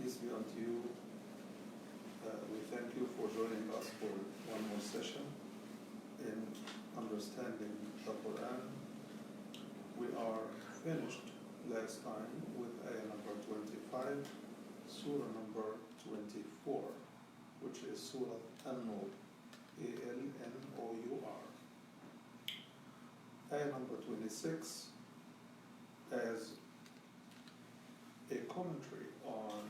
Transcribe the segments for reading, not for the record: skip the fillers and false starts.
Peace be unto you. We thank you for joining us for one more session in understanding the Quran. We are finished last time with ayah number 25, surah number 24, which is Surah An-Noor, Al-Nour. Ayah number 26 as a commentary on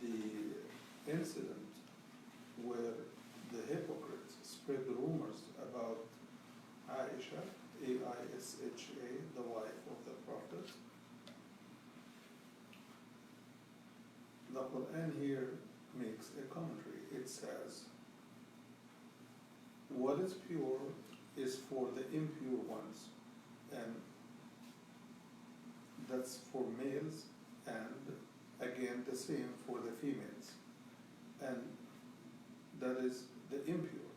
the incident where the hypocrites spread rumors about Aisha, Aisha, the wife of the Prophet. The Quran here makes a commentary. It says, what is pure is for the impure ones, and that's for males, and again the same for the females, and that is the impure.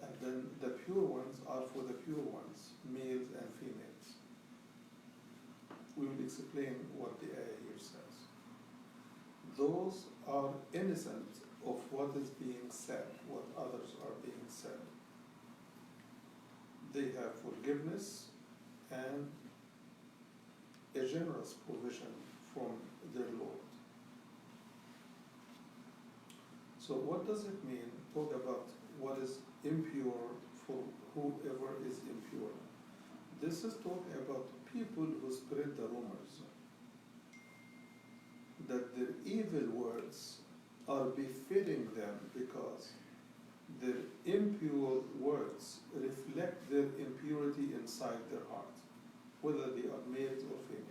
And then the pure ones are for the pure ones, males and females. We will explain what the ayah here says. Those are innocent of what is being said, what others are being said. They have forgiveness and a generous provision from their Lord. So what does it mean? Talk about what is impure for whoever is impure. This is talking about people who spread the rumors that their evil words are befitting them because their impure words reflect their impurity inside their heart, whether they are males or females.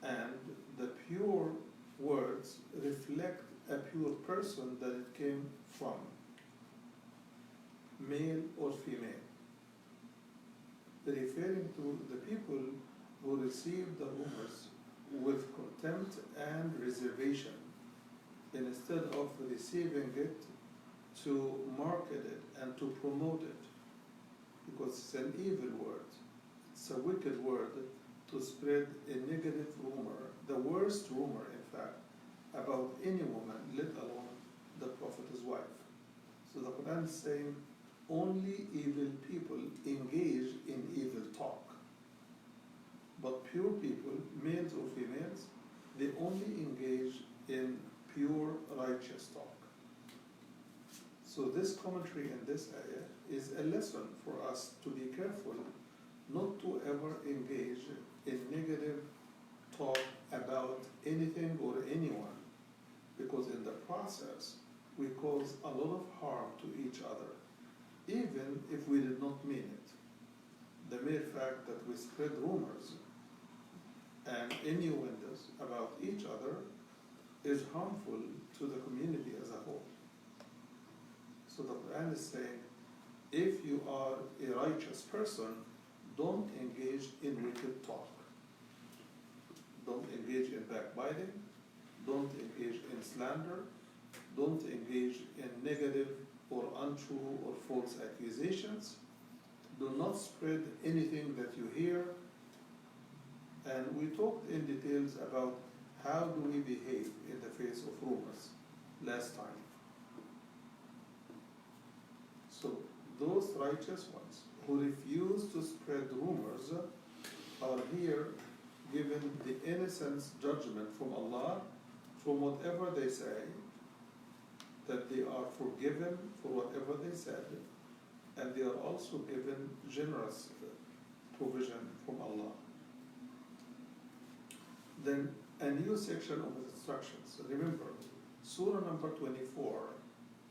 And the pure words reflect a pure person that it came from, male or female, referring to the people who receive the rumors with contempt and reservation instead of receiving it to market it and to promote it, because it's an evil word. It's a wicked word to spread a negative rumor, the worst rumor, in fact, about any woman, let alone the Prophet's wife. So the Quran is saying only evil people engage in evil talk. But pure people, males or females, they only engage in pure righteous talk. So this commentary in this ayah is a lesson for us to be careful not to ever engage in negative talk about anything or anyone, because in the process we cause a lot of harm to each other, even if we did not mean it. The mere fact that we spread rumors and innuendos about each other is harmful to the community as a whole. So the Quran is saying, if you are a righteous person, don't engage in wicked talk. Don't engage in backbiting. Don't engage in slander. Don't engage in negative or untrue or false accusations. Do not spread anything that you hear. And we talked in details about how do we behave in the face of rumors last time. So those righteous ones who refuse to spread rumors are here given the innocent judgment from Allah from whatever they say, that they are forgiven for whatever they said, and they are also given generous provision from Allah. Then a new section of instructions. Remember, Surah number 24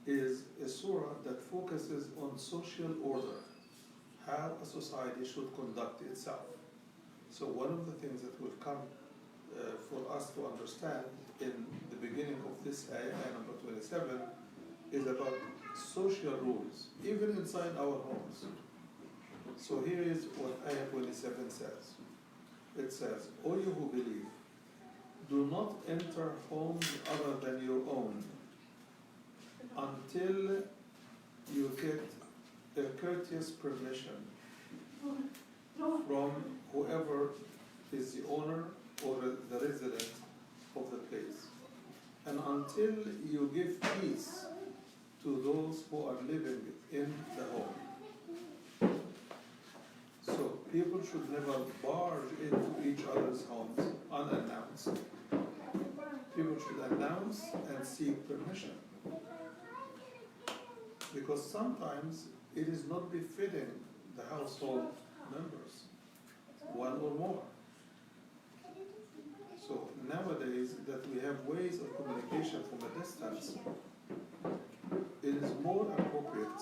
is a surah that focuses on social order, how a society should conduct itself. So one of the things that will come for us to understand in the beginning of this ayah number 27 is about social rules, even inside our homes. So here is what ayah 27 says. It says, O you who believe, do not enter homes other than your own until you get a courteous permission from whoever is the owner or the resident of the place. And until you give peace to those who are living in the home. So people should never barge into each other's homes unannounced. People should announce and seek permission. Because sometimes it is not befitting the household members, one or more. So nowadays that we have ways of communication from a distance, it is more appropriate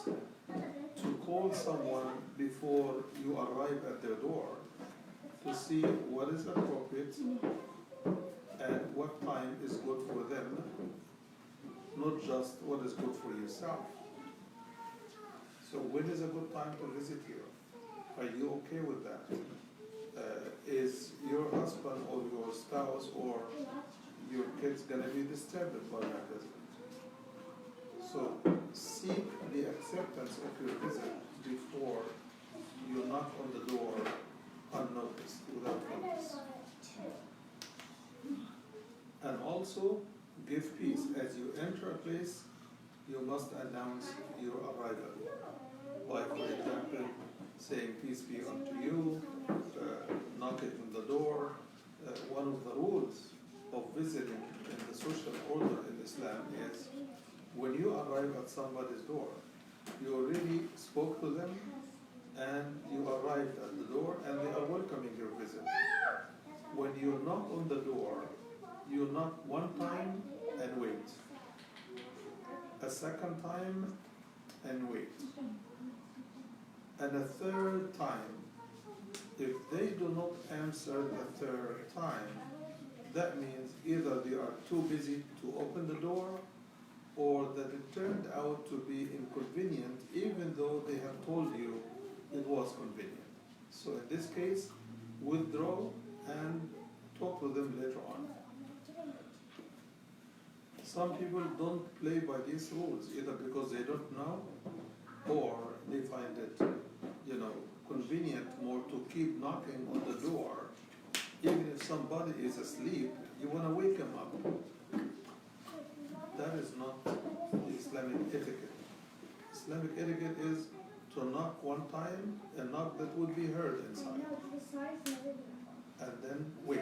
to call someone before you arrive at their door to see what is appropriate and what time is good for them, not just what is good for yourself. So when is a good time to visit you? Are you okay with that? Is your husband or your spouse or your kids going to be disturbed by that visit? So seek the acceptance of your visit before you knock on the door unnoticed, without notice. And also give peace. As you enter a place, you must announce your arrival. By, for example, saying peace be unto you, knocking on the door. One of the rules of visiting in the social order in Islam is when you arrive at somebody's door, you already spoke to them and you arrived at the door and they are welcoming your visit. When you knock on the door, you knock one time and wait. A second time and wait. And a third time. If they do not answer the third time, that means either they are too busy to open the door or that it turned out to be inconvenient even though they have told you it was convenient. So in this case, withdraw and talk to them later on. Some people don't play by these rules either because they don't know or they find it, convenient more to keep knocking on the door. Even if somebody is asleep, you want to wake him up. That is not the Islamic etiquette. Islamic etiquette is to knock one time, a knock that would be heard inside. And then wait.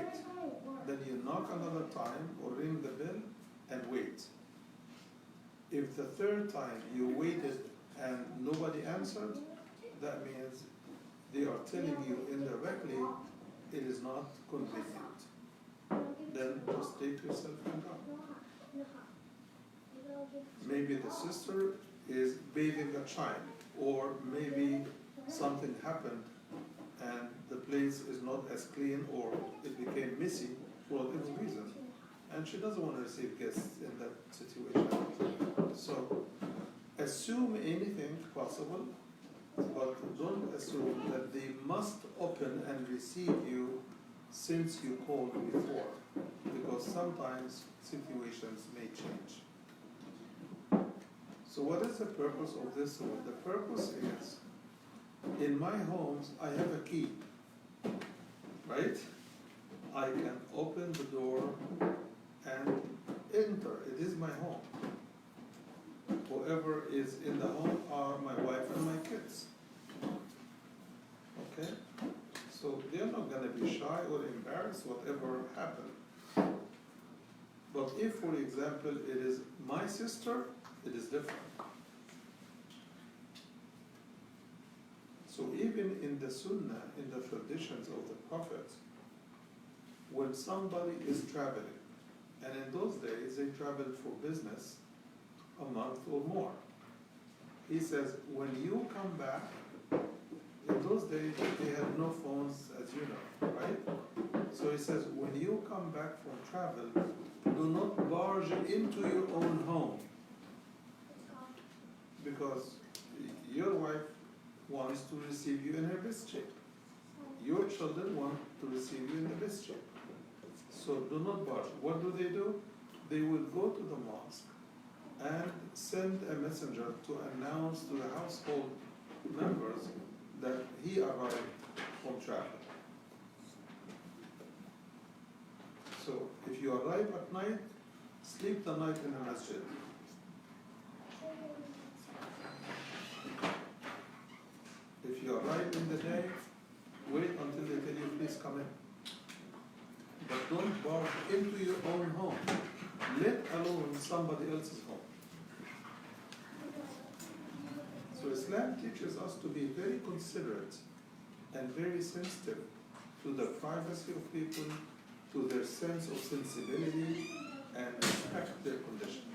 Then you knock another time or ring the bell and wait. If the third time you waited and nobody answered, that means they are telling you indirectly it is not convenient. Then just take yourself and go. Maybe the sister is bathing a child, or maybe something happened and the place is not as clean or it became messy for whatever reason, and she doesn't want to receive guests in that situation. So assume anything possible, but don't assume that they must open and receive you since you called before, because sometimes situations may change. So what is the purpose of this rule? The purpose is, in my homes, I have a key, right? I can open the door and enter. It is my home. Whoever is in the home are my wife and my kids. Okay? So they're not going to be shy or embarrassed, whatever happened. But if, for example, it is my sister, it is different. So even in the Sunnah, in the traditions of the Prophet, when somebody is traveling, and in those days they traveled for business a month or more, he says, when you come back, in those days they had no phones, as you know, right? So he says, when you come back from travel, do not barge into your own home, because your wife wants to receive you in her best shape. Your children want to receive you in the best shape. So do not barge. What do? They will go to the mosque and send a messenger to announce to the household members that he arrived from travel. So if you arrive at night, sleep the night in the masjid. If you arrive in the day, wait until they tell you, please come in. But don't barge into your own home, let alone somebody else's home. So Islam teaches us to be very considerate and very sensitive to the privacy of people, to their sense of sensibility, and respect their condition.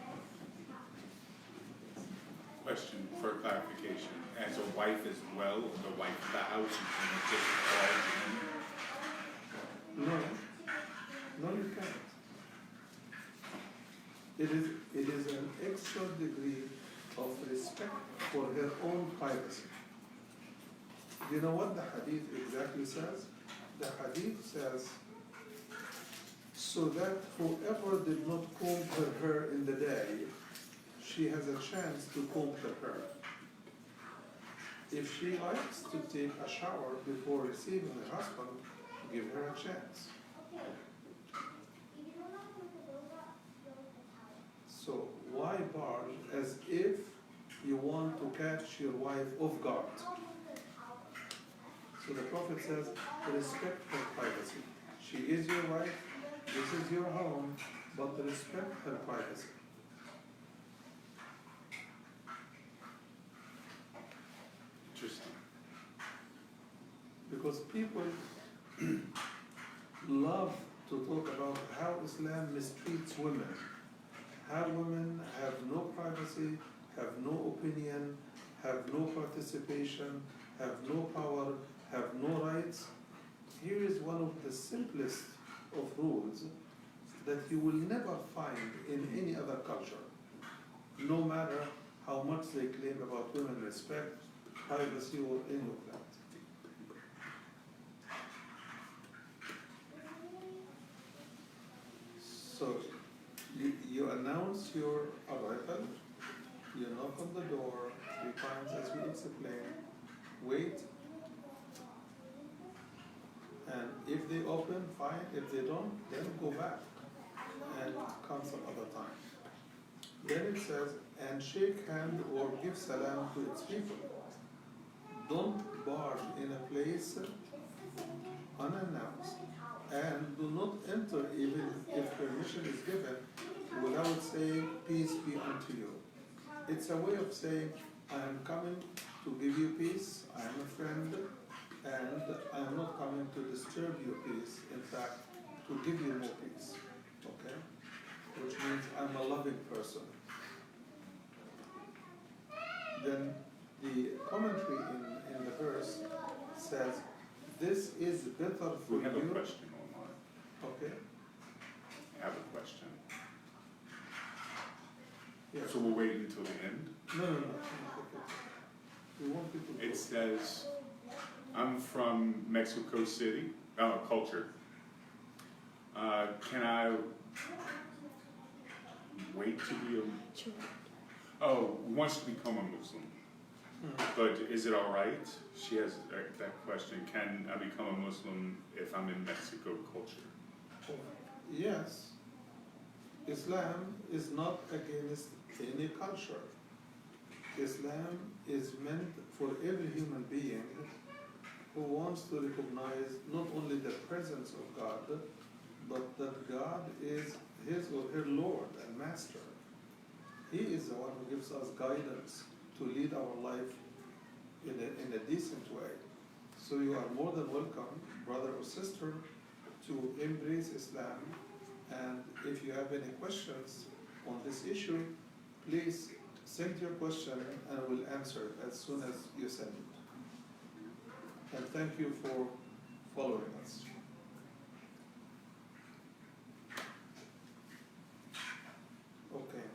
Question for clarification. As a wife as well, or the wife of the house, you can just No, you can't. It is an extra degree of respect for her own privacy. You know what the hadith exactly says? The hadith says, so that whoever did not comb her hair in the day, she has a chance to comb her hair. If she likes to take a shower before receiving her husband, give her a chance. So why barge as if you want to catch your wife off guard? So the Prophet says, respect her privacy. She is your wife, this is your home, but respect her privacy. Interesting. Because people love to talk about how Islam mistreats women, how women have no privacy, have no opinion, have no participation, have no power, have no rights. Here is one of the simplest of rules that you will never find in any other culture, no matter how much they claim about women respect, privacy, or any of that. So you announce your arrival, you knock on the door 3 times as we explained, wait, and if they open, fine, if they don't, then go back and come some other time. Then it says, and shake hand or give salam to its people. Don't barge in a place unannounced, and do not enter even if permission is given without saying, peace be unto you. It's a way of saying, I am coming to give you peace, I am a friend, and I am not coming to disturb your peace, in fact, to give you more peace, okay? Which means I'm a loving person. Then the commentary in the verse says, this is better for you. We have a question online. Okay. I have a question. Yeah. So we'll wait until the end? No. Okay. We want people to It says, I'm from Mexico City, culture. Can I wait to be wants to become a Muslim. But is it all right? She has that question. Can I become a Muslim if I'm in Mexico culture? Yes. Islam is not against any culture. Islam is meant for every human being who wants to recognize not only the presence of God, but that God is his or her Lord and Master. He is the one who gives us guidance to lead our life in a decent way. So you are more than welcome, brother or sister, to embrace Islam. And if you have any questions on this issue, please send your question and I will answer it as soon as you send it. And thank you for following us. Okay.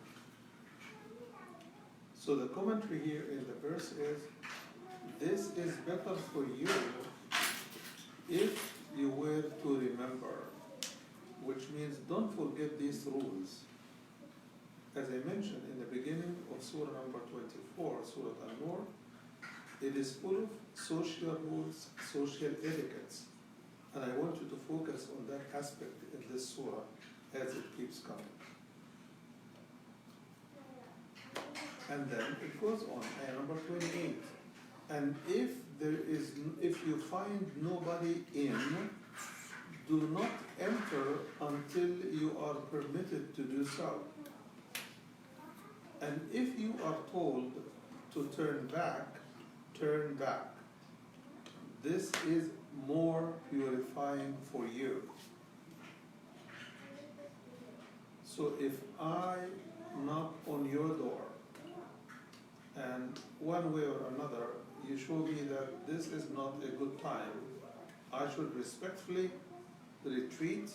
So the commentary here in the verse is, this is better for you if you were to remember, which means don't forget these rules. As I mentioned in the beginning of Surah number 24, Surah An-Noor, it is full of social rules, social etiquettes. And I want you to focus on that aspect in this surah as it keeps coming. And then it goes on, ayah number 28. And if you find nobody in, do not enter until you are permitted to do so. And if you are told to turn back, turn back. This is more purifying for you. So if I knock on your door, and one way or another, you show me that this is not a good time, I should respectfully retreat,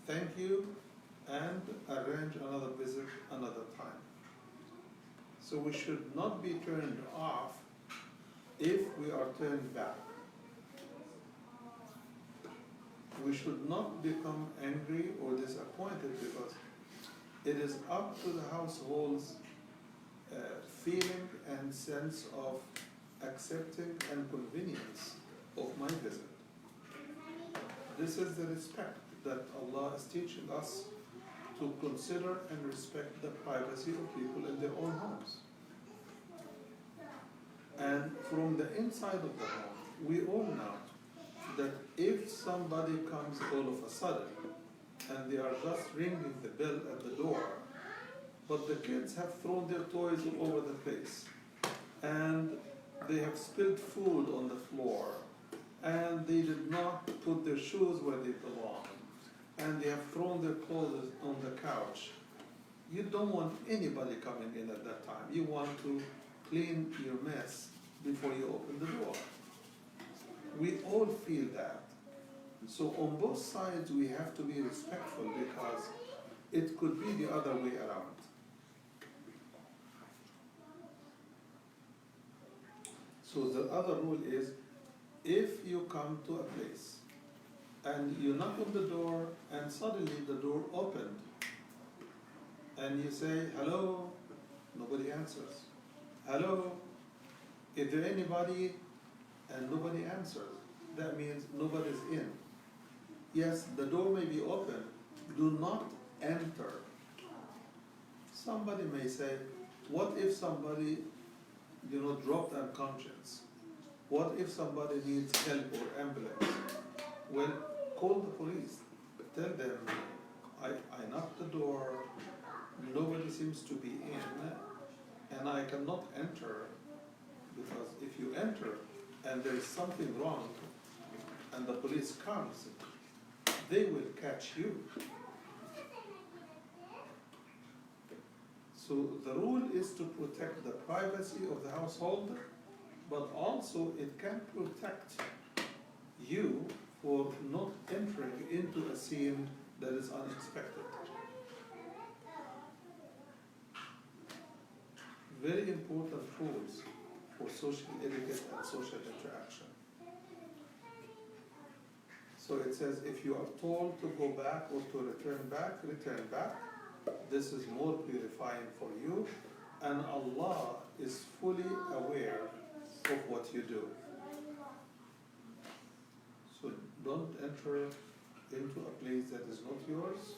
thank you, and arrange another visit another time. So we should not be turned off if we are turned back. We should not become angry or disappointed because it is up to the household's feeling and sense of accepting and convenience of my visit. This is the respect that Allah is teaching us to consider and respect the privacy of people in their own homes. And from the inside of the home, we all know that if somebody comes all of a sudden and they are just ringing the bell at the door, but the kids have thrown their toys all over the place, and they have spilled food on the floor, and they did not put their shoes where they belong, and they have thrown their clothes on the couch. You don't want anybody coming in at that time. You want to clean your mess before you open the door. We all feel that. So on both sides we have to be respectful because it could be the other way around. So the other rule is, if you come to a place and you knock on the door and suddenly the door opened and you say, hello, nobody answers. Hello, is there anybody? And nobody answers. That means nobody's in. Yes, the door may be open. Do not enter. Somebody may say, what if somebody dropped unconscious? What if somebody needs help or ambulance? Well, call the police. Tell them, I knocked the door, nobody seems to be in, and I cannot enter, because if you enter and there is something wrong and the police comes, they will catch you. So the rule is to protect the privacy of the household, but also it can protect you for not entering into a scene that is unexpected. Very important rules for social etiquette and social interaction. So it says, if you are told to go back or to return back, return back. This is more purifying for you, and Allah is fully aware of what you do. So don't enter into a place that is not yours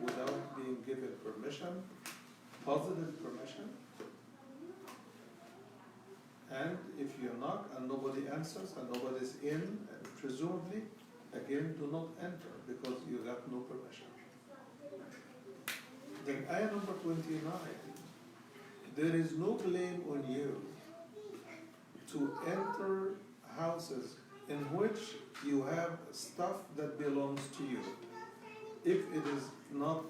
without being given permission, positive permission. And if you knock and nobody answers and nobody's in, and presumably, again, do not enter because you got no permission. Then ayah number 29, there is no blame on you to enter houses in which you have stuff that belongs to you, if it is not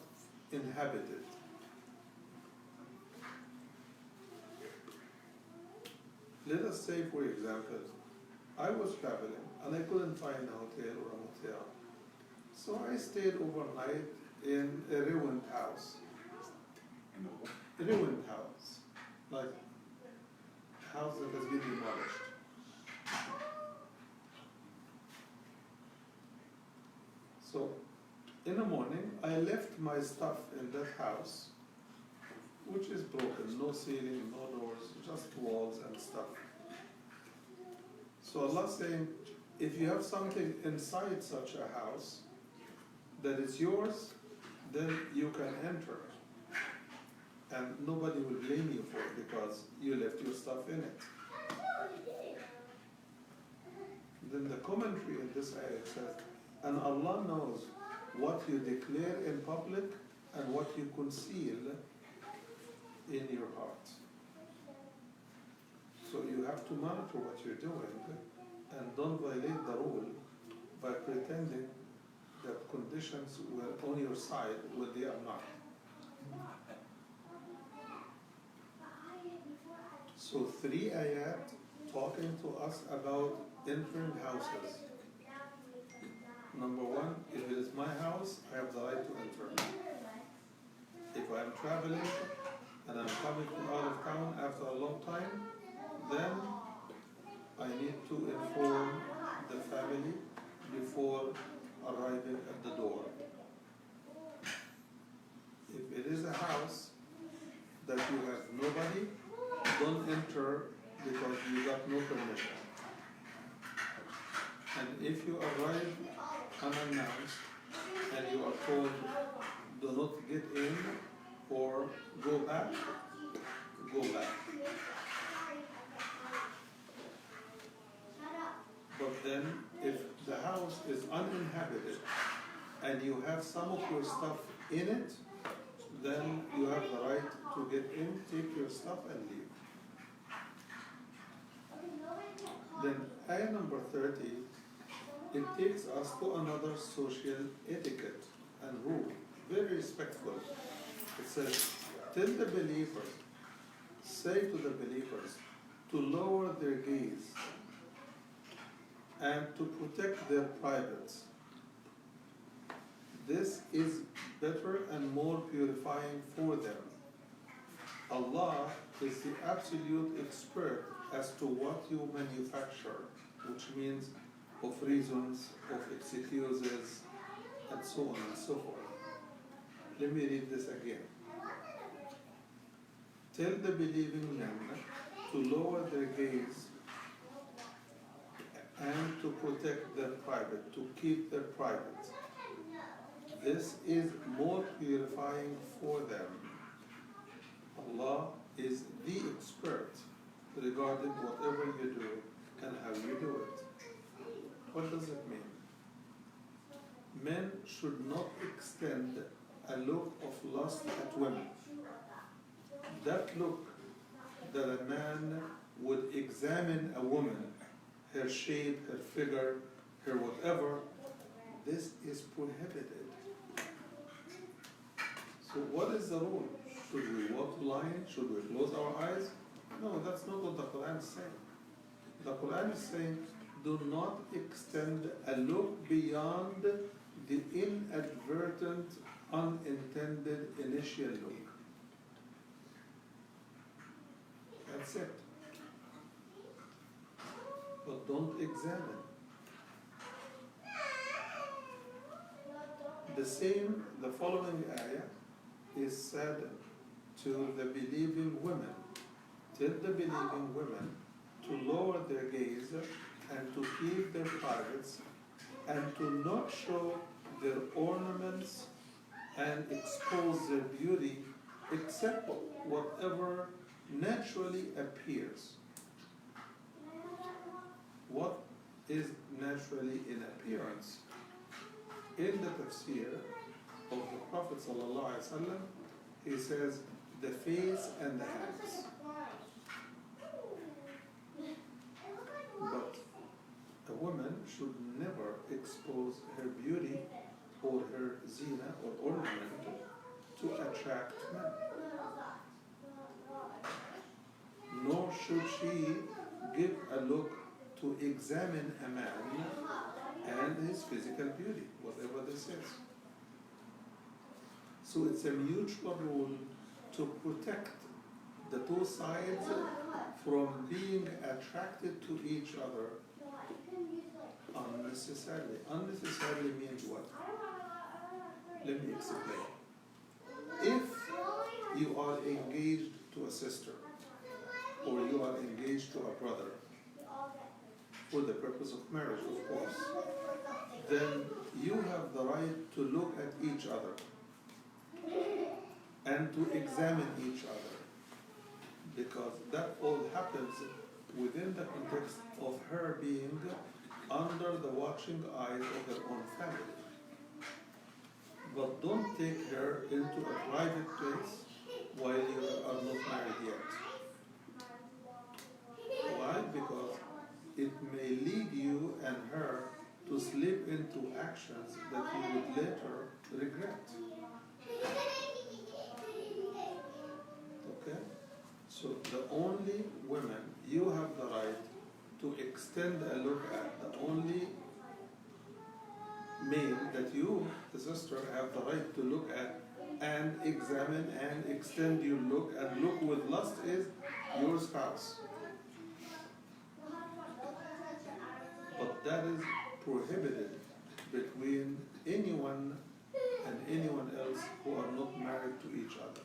inhabited. Let us say, for example, I was traveling and I couldn't find a hotel or a motel. So I stayed overnight in a ruined house. A ruined house, like a house that has been demolished. So in the morning, I left my stuff in that house, which is broken, no ceiling, no doors, just walls and stuff. So Allah is saying, if you have something inside such a house that is yours, then you can enter. And nobody will blame you for it because you left your stuff in it. Then the commentary in this ayah says, and Allah knows what you declare in public and what you conceal in your heart. So you have to monitor what you're doing and don't violate the rule by pretending that conditions were on your side when they are not. So 3 ayat talking to us about entering houses. Number 1, if it is my house, I have the right to enter. If I am traveling and I'm coming from out of town after a long time, then I need to inform the family before arriving at the door. If it is a house that you have nobody, don't enter because you got no permission. And if you arrive unannounced and you are told do not get in or go back, go back. But then if the house is uninhabited and you have some of your stuff in it, then you have the right to get in, take your stuff and leave. Then ayah number 30, it takes us to another social etiquette and rule, very respectful. It says, tell the believers, say to the believers, to lower their gaze and to protect their privates. This is better and more purifying for them. Allah is the absolute expert as to what you manufacture, which means of reasons, of excuses, and so on and so forth. Let me read this again. Tell the believing men to lower their gaze and to protect their private, to keep their private. This is more purifying for them. Allah is the expert regarding whatever you do and how you do it. What does it mean? Men should not extend a look of lust at women. That look that a man would examine a woman, her shape, her figure, her whatever, this is prohibited. So what is the rule? Should we walk blind? Should we close our eyes? No, that's not what the Quran is saying. The Quran is saying, do not extend a look beyond the inadvertent, unintended initial look. That's it. But don't examine. The following ayah is said to the believing women. Tell the believing women to lower their gaze and to keep their privates and to not show their ornaments and expose their beauty except whatever naturally appears. What is naturally in appearance? In the tafsir of the Prophet ﷺ, he says the face and the hands. But a woman should never expose her beauty or her zina or ornament to attract men. Nor should she give a look to examine a man and his physical beauty, whatever this is. So it's a mutual rule to protect the two sides from being attracted to each other unnecessarily. Unnecessarily means what? Let me explain. If you are engaged to a sister or you are engaged to a brother for the purpose of marriage, of course, then you have the right to look at each other and to examine each other, because that all happens within the context of her being under the watching eyes of her own family. But don't take her into a private place while you are not married yet. Why? Because it may lead you and her to slip into actions that you would later regret. Okay? So the only women you have the right to extend a look at, the only male that you, the sister, have the right to look at and examine and extend your look and look with lust is your spouse. But that is prohibited between anyone and anyone else who are not married to each other.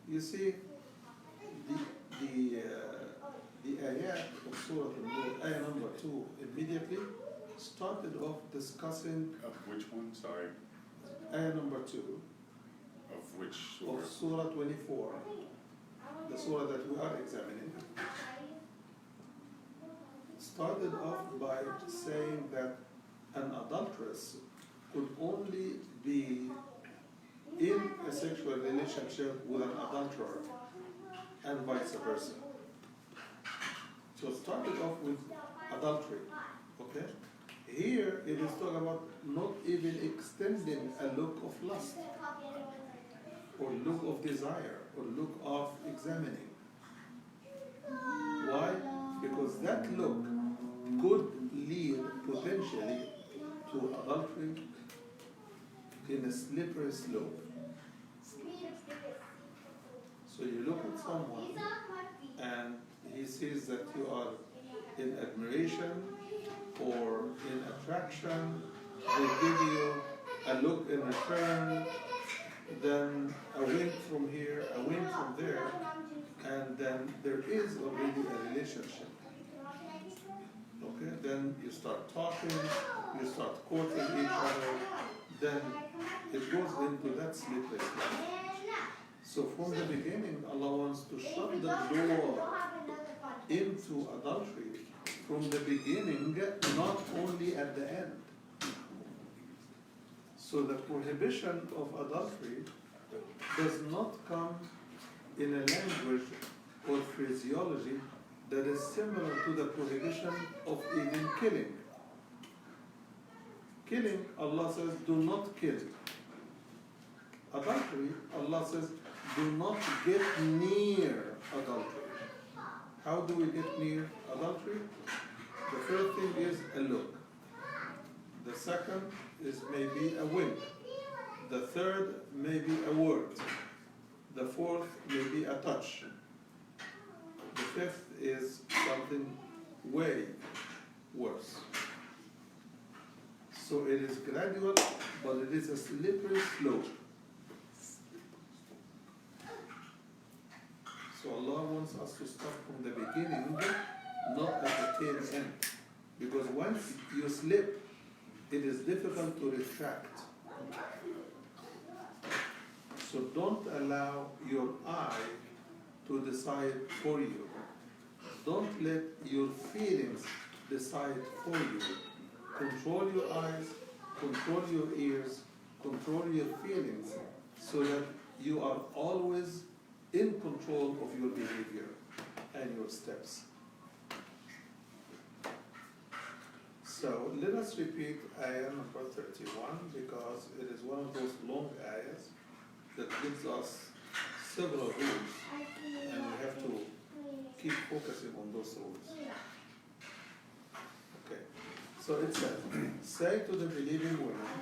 You see, the ayat of Surah An-Noor, ayah number 2, immediately started off discussing. Of which one? Sorry. Ayah number 2 Of which surah? of Surah 24, the surah that we are examining, started off by saying that an adulteress could only be in a sexual relationship with an adulterer and vice versa. So it started off with adultery, okay? Here it is talking about not even extending a look of lust or look of desire or look of examining. Why? Because that look could lead potentially to adultery in a slippery slope. So you look at someone and he sees that you are in admiration or in attraction, they give you a look in return, then a wink from here, a wink from there, and then there is already a relationship. Okay, then you start talking, you start courting each other, then it goes into that slippery slope. So from the beginning, Allah wants to shut the door into adultery from the beginning, not only at the end. So the prohibition of adultery does not come in a language or phraseology that is similar to the prohibition of even killing. Killing, Allah says, do not kill. Adultery, Allah says, do not get near adultery. How do we get near adultery? The first thing is a look. The second is maybe a wink. The third may be a word. The fourth may be a touch. The fifth is something way worse. So it is gradual, but it is a slippery slope. So Allah wants us to start from the beginning, not at the tail end. Because once you slip, it is difficult to retract. So don't allow your eye to decide for you. Don't let your feelings decide for you. Control your eyes, control your ears, control your feelings, so that you are always in control of your behavior and your steps. So let us repeat ayah number 31, because it is one of those long ayahs that gives us several rules, and we have to keep focusing on those rules. Okay, so it says, say to the believing women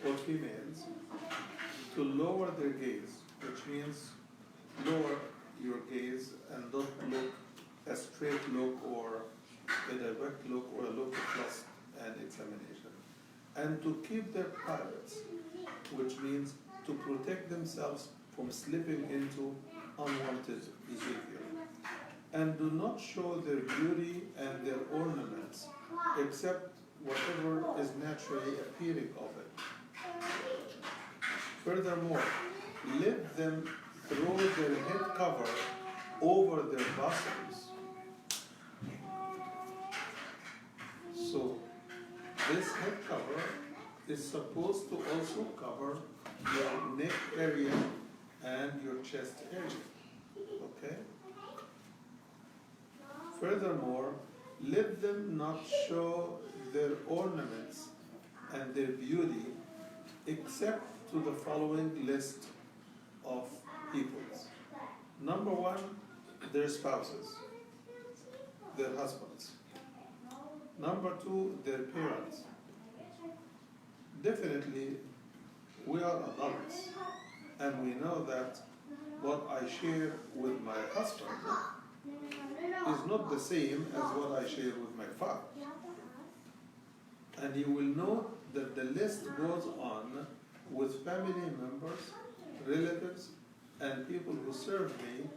or females to lower their gaze, which means lower your gaze and don't look a straight look or a direct look or a look of lust and examination. And to keep their privates, which means to protect themselves from slipping into unwanted behavior. And do not show their beauty and their ornaments, except whatever is naturally appearing of it. Furthermore, let them throw their head cover over their bosoms. So this head cover is supposed to also cover your neck area and your chest area. Okay? Furthermore, let them not show their ornaments and their beauty except to the following list of peoples. Number one, their spouses, their husbands. Number two, their parents. Definitely, we are adults, and we know that what I share with my husband is not the same as what I share with my father. And you will note that the list goes on with family members, relatives, and people who serve me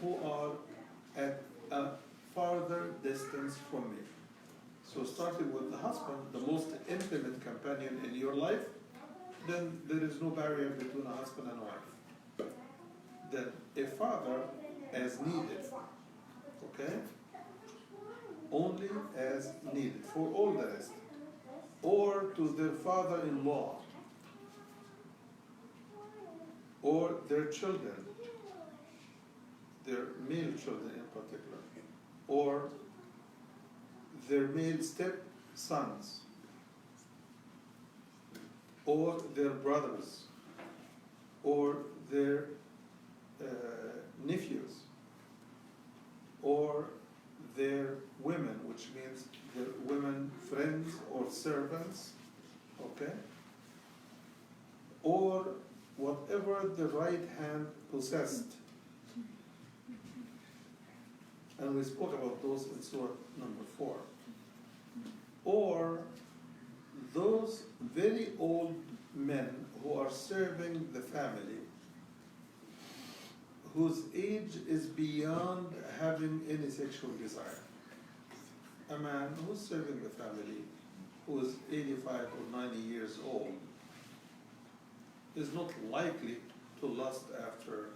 who are at a farther distance from me. So starting with the husband, the most intimate companion in your life, then there is no barrier between a husband and a wife. Then a father as needed, okay? Only as needed for all the rest. Or to their father-in-law, or their children, their male children in particular, or their male step-sons, or their brothers, or their nephews, or their women, which means their women friends or servants, okay? Or whatever the right hand possessed. And we spoke about those in Surah number 4. Or those very old men who are serving the family, whose age is beyond having any sexual desire. A man who's serving the family, who is 85 or 90 years old, is not likely to lust after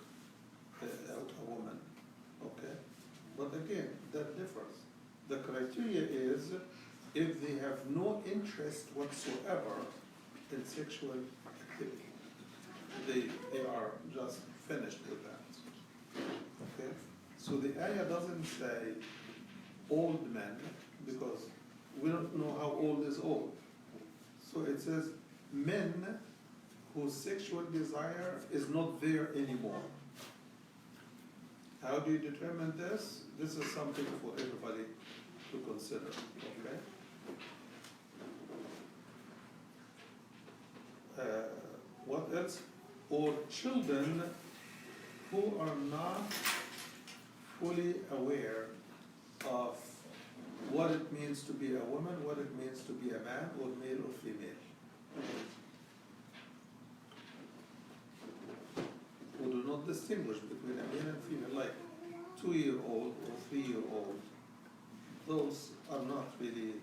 a woman, okay? But again, that differs. The criteria is if they have no interest whatsoever in sexual activity. They are just finished with that, okay? So the ayah doesn't say old men, because we don't know how old is old. So it says men whose sexual desire is not there anymore. How do you determine this? This is something for everybody to consider, okay? What else? Or children who are not fully aware of what it means to be a woman, what it means to be a man, or male or female. Who do not distinguish between a male and female, like 2-year-old or 3-year-old. Those are not really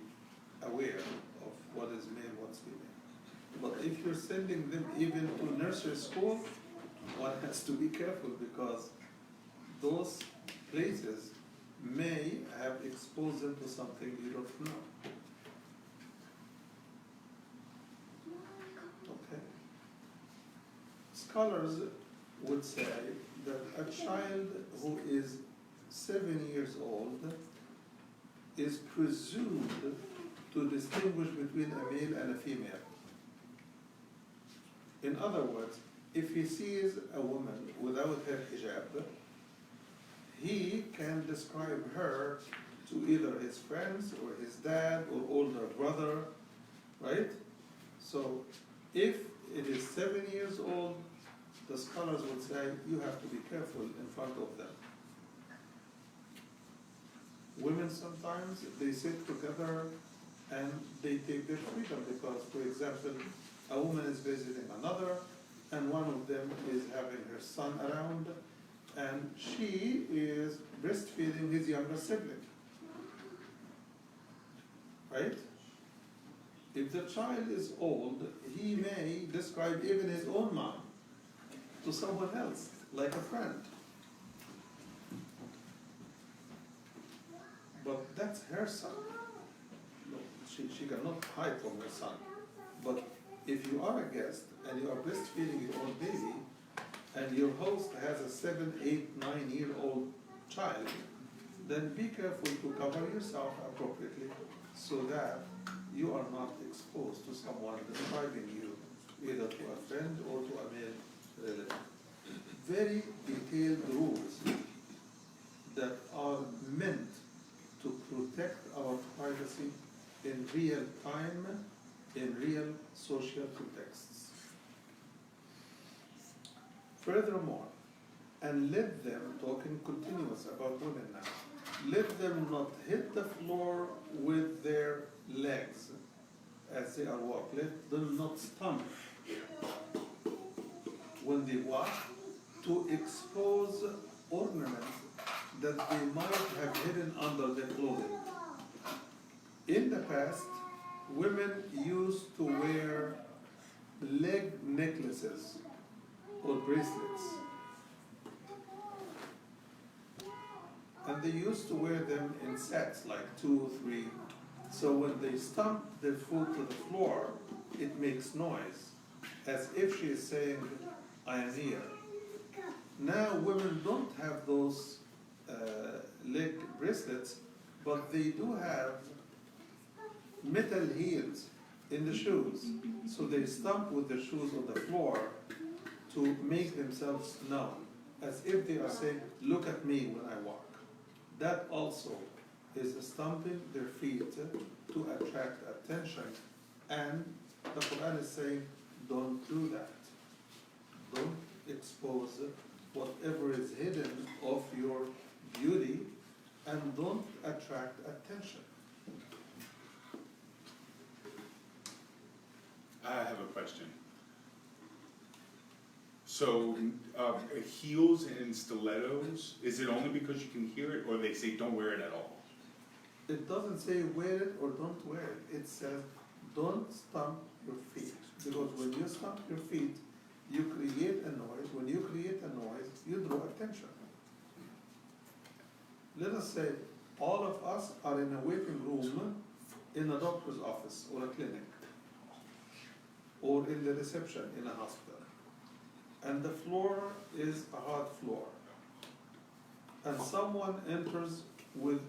aware of what is male, what's female. But if you're sending them even to nursery school, one has to be careful, because those places may have exposed them to something you don't know. Okay? Scholars would say that a child who is 7 years old is presumed to distinguish between a male and a female. In other words, if he sees a woman without her hijab, he can describe her to either his friends or his dad or older brother, right? So if it is 7 years old, the scholars would say you have to be careful in front of them. Women sometimes, they sit together and they take their freedom because, for example, a woman is visiting another and one of them is having her son around and she is breastfeeding his younger sibling, right? If the child is old, he may describe even his own mom to someone else, like a friend. But that's her son. No, she cannot hide from her son. But if you are a guest and you are breastfeeding your own baby, and your host has a 7, 8, 9-year-old child, then be careful to cover yourself appropriately so that you are not exposed to someone describing you either to a friend or to a male relative. Very detailed rules that are meant to protect our privacy in real time, in real social contexts. Furthermore, and let them, talking continuous about women now, let them not hit the floor with their legs as they are walking. Let them not stomp when they walk to expose ornaments that they might have hidden under their clothing. In the past, women used to wear leg necklaces or bracelets. And they used to wear them in sets, like 2 or 3. So when they stomp their foot to the floor, it makes noise, as if she is saying, I am here. Now women don't have those leg bracelets, but they do have metal heels in the shoes. So they stomp with their shoes on the floor to make themselves known, as if they are saying, look at me when I walk. That also is stomping their feet to attract attention. And the Quran is saying, don't do that. Don't expose whatever is hidden of your beauty, and don't attract attention. I have a question. So, heels and stilettos, is it only because you can hear it, or they say don't wear it at all? It doesn't say wear it or don't wear it. It says don't stomp your feet. Because when you stomp your feet, you create a noise. When you create a noise, you draw attention. Let us say all of us are in a waiting room in a doctor's office or a clinic, or in the reception in a hospital. And the floor is a hard floor. And someone enters with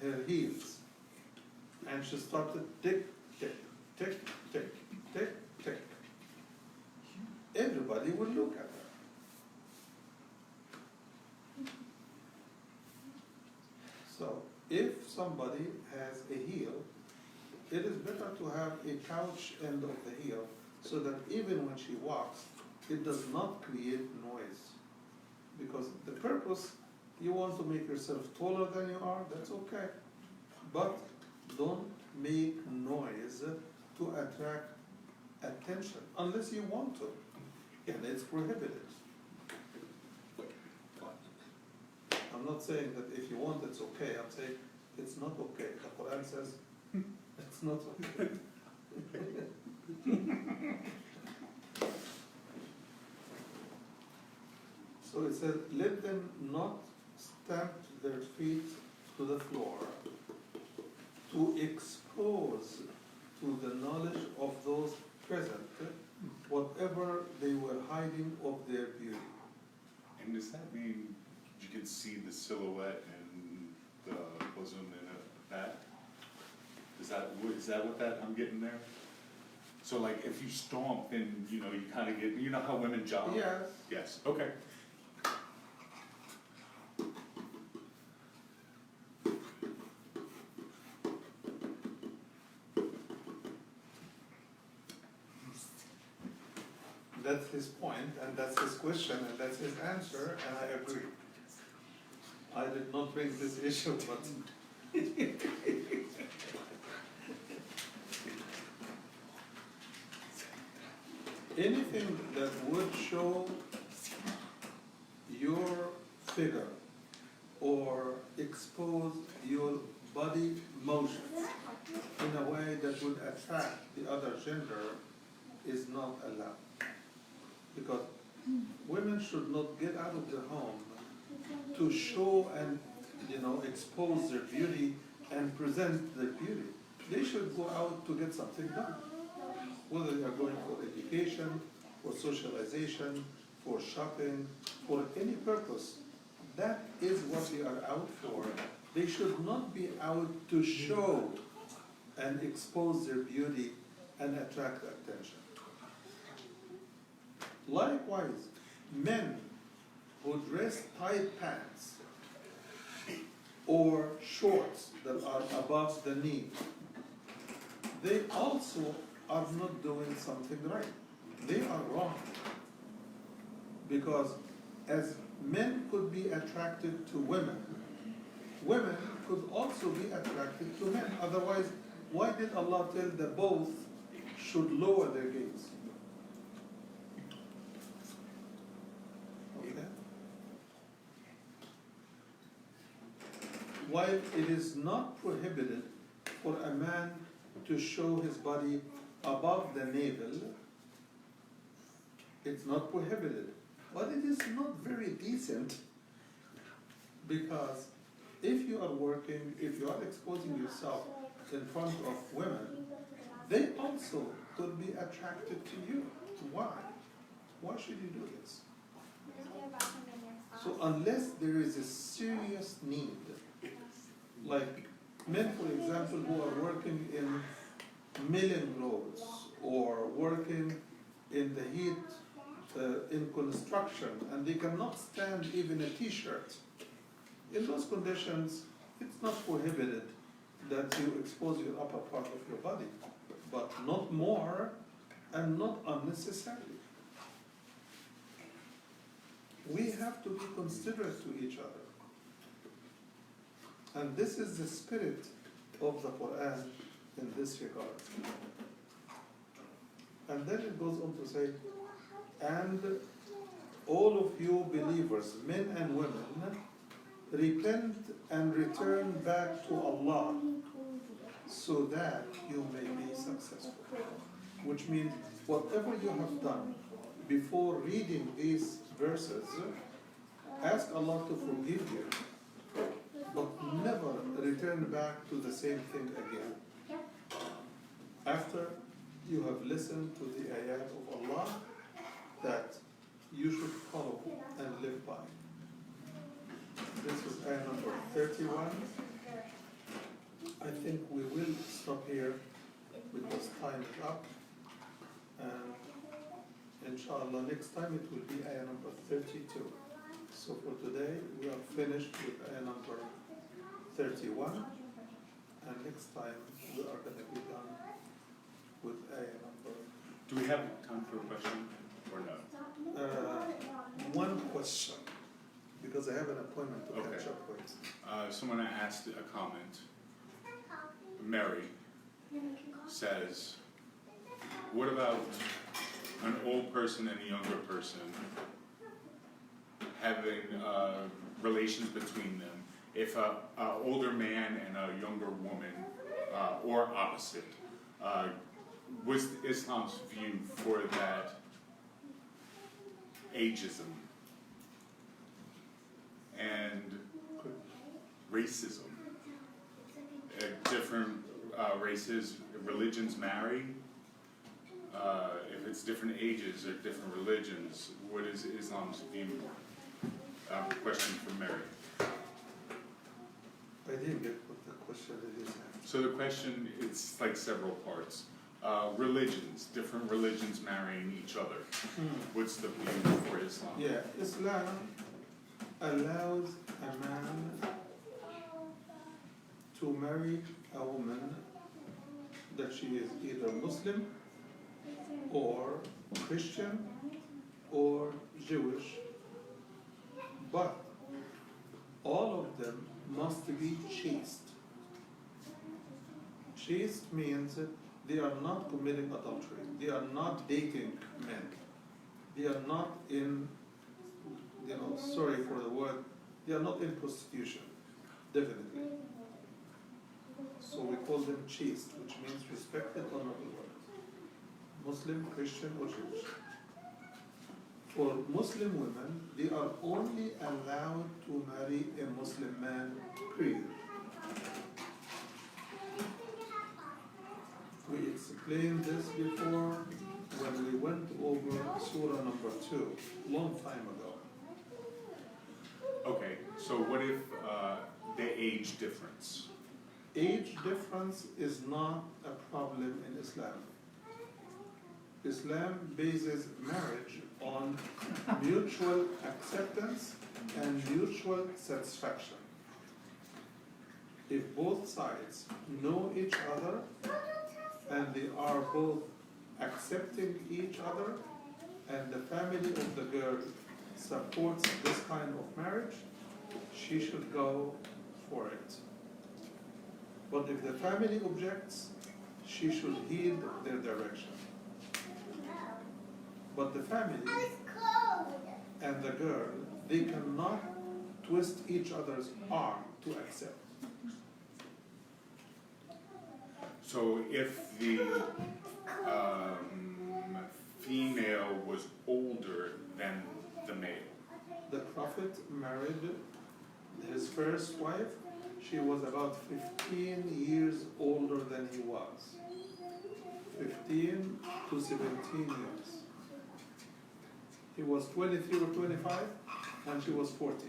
her heels, and she started tick, tick, tick, tick, tick, tick. Everybody will look at her. So, if somebody has a heel, it is better to have a couch end of the heel, so that even when she walks, it does not create noise. Because the purpose, you want to make yourself taller than you are, that's okay. But don't make noise to attract attention, unless you want to. And it's prohibited. I'm not saying that if you want, it's okay. I'm saying it's not okay. The Quran says it's not okay. So it says, let them not stamp their feet to the floor to expose to the knowledge of those present whatever they were hiding of their beauty. And does that mean you can see the silhouette and the bosom and that? Is that what that I'm getting there? So like if you stomp, then you kind of get, how women jog? Yes. Yes, okay. That's his point, and that's his question, and that's his answer, and I agree. I did not bring this issue, but anything that would show your figure or expose your body motion in a way that that would attract the other gender is not allowed. Because women should not get out of their home to show and expose their beauty and present their beauty. They should go out to get something done. Whether they are going for education, for socialization, for shopping, for any purpose. That is what they are out for. They should not be out to show and expose their beauty and attract attention. Likewise, men who dress tight pants or shorts that are above the knee, they also are not doing something right. They are wrong. Because as men could be attracted to women, women could also be attracted to men. Otherwise, why did Allah tell that both should lower their gaze? Okay. While it is not prohibited for a man to show his body above the navel, it's not prohibited. But it is not very decent, because if you are working, if you are exposing yourself in front of women, they also could be attracted to you. Why? Why should you do this? So unless there is a serious need, like men, for example, who are working in milling roads or working in the heat in construction, and they cannot stand even a t-shirt. In those conditions, it's not prohibited that you expose your upper part of your body, but not more and not unnecessarily. We have to be considerate to each other. And this is the spirit of the Quran in this regard. And then it goes on to say, and all of you believers, men and women, repent and return back to Allah so that you may be successful. Which means whatever you have done before reading these verses, ask Allah to forgive you, but never return back to the same thing again. After you have listened to the ayat of Allah that you should follow and live by. This is ayah number 31. I think we will stop here because time is up. And inshallah, next time it will be ayah number 32. So for today, we are finished with ayah number 31. And next time, we are going to be done with ayah number... Do we have time for a question or no? One question, because I have an appointment to catch up with. Someone asked a comment. Mary says, what about an old person and a younger person having relations between them? If an older man and a younger woman, or opposite, what's Islam's view for that ageism and racism? Different races, religions marry. If it's different ages or different religions, what is Islam's view? Question from Mary. I didn't get what the question is. So the question, it's like several parts. Religions, different religions marrying each other. What's the view for Islam? Yeah, Islam allows a man to marry a woman that she is either Muslim or Christian or Jewish, but all of them must be chaste. Chaste means they are not committing adultery. They are not dating men. They are not in, sorry for the word, they are not in prostitution, definitely. So we call them chaste, which means respected, honorable women. Muslim, Christian, or Jewish. For Muslim women, they are only allowed to marry a Muslim man, period. We explained this before when we went over Surah number 2, long time ago. Okay, so what if the age difference? Age difference is not a problem in Islam. Islam bases marriage on mutual acceptance and mutual satisfaction. If both sides know each other and they are both accepting each other and the family of the girl supports this kind of marriage, she should go for it. But if the family objects, she should heed their direction. But the family and the girl, they cannot twist each other's arm to accept. So if the female was older than the male? The Prophet married his first wife. She was about 15 years older than he was. 15 to 17 years. He was 23 or 25, and she was 40.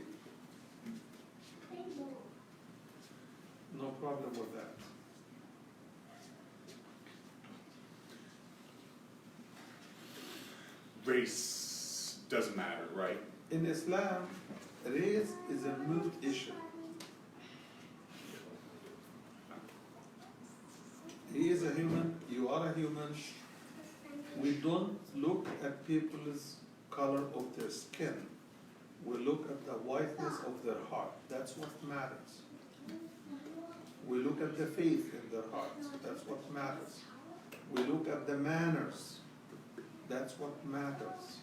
No problem with that. Race doesn't matter, right? In Islam, race is a moot issue. He is a human, you are a human. We don't look at people's color of their skin. We look at the whiteness of their heart. That's what matters. We look at the faith in their hearts. That's what matters. We look at the manners. That's what matters.